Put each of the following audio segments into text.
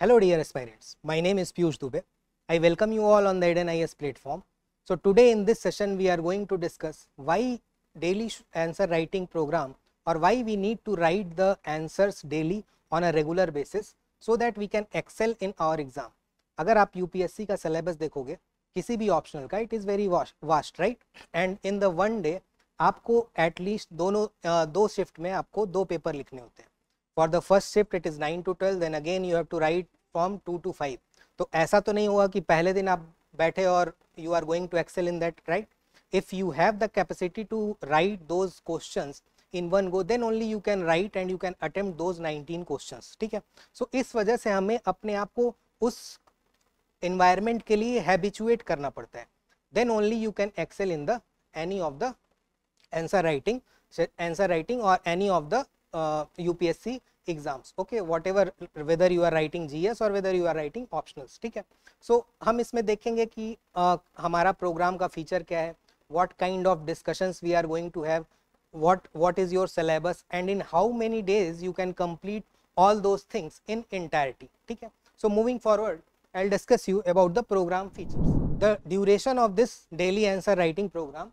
Hello dear aspirants, my name is Piyush Dubey. I welcome you all on the Eden IS platform. So today in this session we are going to discuss why daily answer writing program or why we need to write the answers daily on a regular basis so that we can excel in our exam. अगर आप UPSC का syllabus देखोगे किसी भी optional का it is very vast right, and in the one day आपको at least दो shift में आपको दो पेपर लिखने होते हैं. For the first shift it is 9 to 12, then again you have to write from 2 to 5. तो ऐसा तो नहीं होगा कि पहले दिन आप बैठे और you are going to excel in that, right? If you have the capacity to write those questions in one go, then only you can write and you can attempt those 19 questions. ठीक है. So इस वजह से हमें अपने आप को उस environment के लिए habituate करना पड़ता है. Then only you can excel in the any of the answer writing or any of the UPSC exams. Okay, whatever, whether you are writing GS और whether you are writing optionals. ठीक है. सो हम इसमें देखेंगे कि हमारा programme का feature क्या है, what kind of discussions we are going to have, what is your syllabus and in how many days you can complete all those things in entirety. ठीक है. So moving forward I'll discuss you about the program features. The duration of this daily answer writing program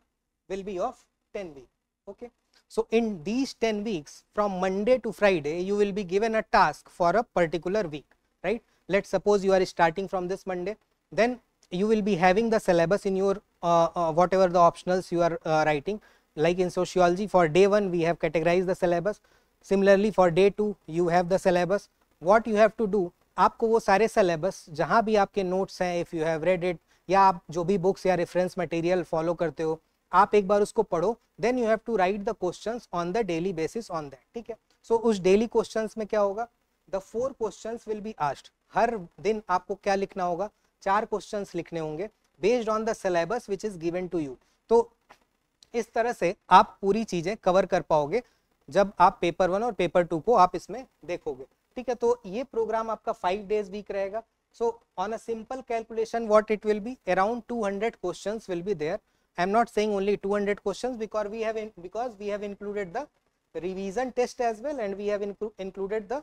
will be of 10 weeks. Okay. So in these 10 weeks from Monday to Friday you will be given a task for a particular week, right? Let's suppose you are starting from this Monday, then you will be having the syllabus in your whatever the optionals you are writing. Like in sociology, for day 1 we have categorized the syllabus. Similarly for day 2 you have the syllabus. What you have to do, आपको वो सारे syllabus जहाँ भी आपके notes हैं, if you have read it, या आप जो भी books या reference material follow करते हो, आप एक बार उसको पढ़ो. Then you have to write the questions on the daily basis on that. ठीक है. सो उस डेली क्वेश्चंस में क्या होगा, the 4 questions will be asked. हर दिन आपको क्या लिखना होगा, 4 क्वेश्चंस लिखने होंगे based on the syllabus which is given to you. तो इस तरह से आप पूरी चीजें कवर कर पाओगे जब आप पेपर 1 और पेपर 2 को आप इसमें देखोगे. ठीक है. तो ये प्रोग्राम आपका 5 डेज वीक रहेगा. So on a simple calculation what it will be, around 200 questions will be there. I am not saying only 200 questions because we have included the revision test as well and we have included the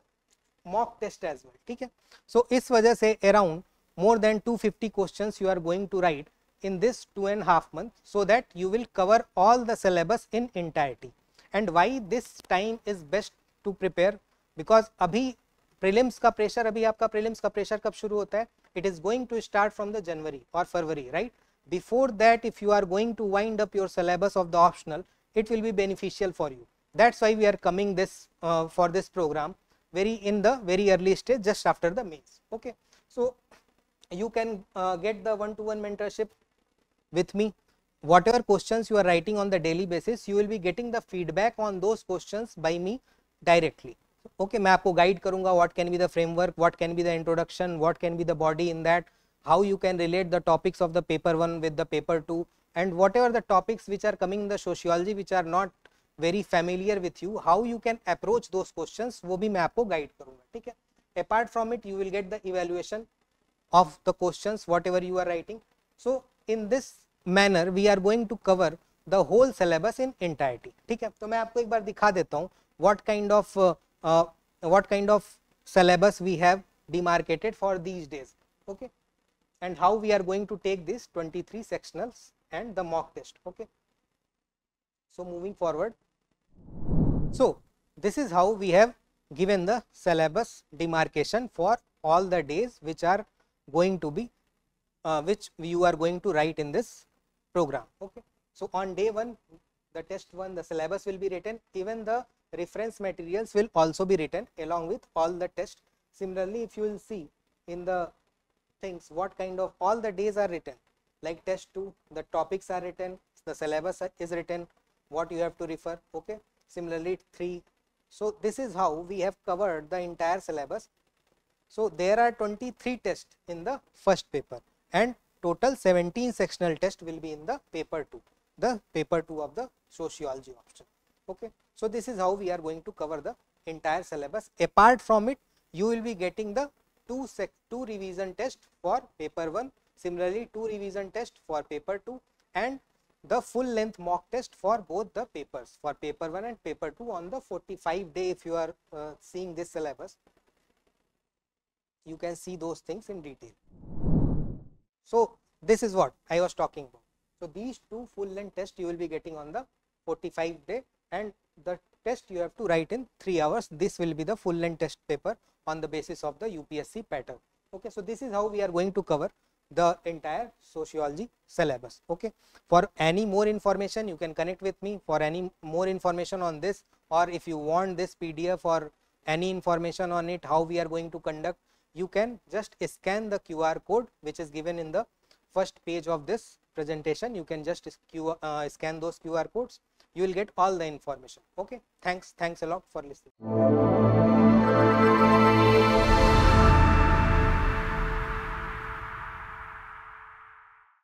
mock test as well. ठीक है. So इस वजह से around more than 250 questions you are going to write in this 2.5 months so that you will cover all the syllabus in entirety. And why this time is best to prepare, because अभी prelims का pressure, अभी आपका prelims का pressure कब शुरू होता है, it is going to start from the January or February, right? Before that if you are going to wind up your syllabus of the optional, it will be beneficial for you. That's why we are coming this for this program in the very early stage, just after the mains. Okay. So you can get the one-to-one mentorship with me. Whatever questions you are writing on the daily basis, you will be getting the feedback on those questions by me directly. Okay, मैं आपको guide करूँगा what can be the framework, what can be the introduction, what can be the body in that, how you can relate the topics of the paper 1 with the paper 2, and whatever the topics which are coming in the sociology which are not very familiar with you, how you can approach those questions, वो भी मैं आपको guide करूँगा. ठीक है. Apart from it you will get the evaluation of the questions whatever you are writing. So in this manner we are going to cover the whole syllabus in entirety. ठीक है. तो मैं आपको एक बार दिखा देता हूँ what kind of syllabus we have demarcated for these days. Okay. And how we are going to take these 23 sectionals and the mock test. Okay. So moving forward, so this is how we have given the syllabus demarcation for all the days which are going to be which you are going to write in this program. Okay. So on day 1 the test 1, the syllabus will be written, even the reference materials will also be written along with all the test. Similarly if you will see in the things, what kind of all the days are written, like test 2 the topics are written, the syllabus is written, what you have to refer. Okay. Similarly 3. So this is how we have covered the entire syllabus. So there are 23 tests in the first paper and total 17 sectional tests will be in the paper 2, the paper 2 of the sociology option. Okay. So this is how we are going to cover the entire syllabus. Apart from it you will be getting the two revision test for paper 1, similarly 2 revision test for paper 2, and the full length mock test for both the papers, for paper 1 and paper 2 on the 45 day if you are seeing this syllabus. you can see those things in detail. So this is what I was talking about. So these two full length tests you will be getting on the 45 day, and the test you have to write in 3 hours. This will be the full length test paper on the basis of the UPSC pattern. Okay, so this is how we are going to cover the entire sociology syllabus. Okay, for any more information you can connect with me for any more information on this, or if you want this PDF or any information on it, how we are going to conduct, you can just scan the QR code which is given in the first page of this presentation. You can just scan those QR codes, you will get all the information. Okay, thanks a lot for listening.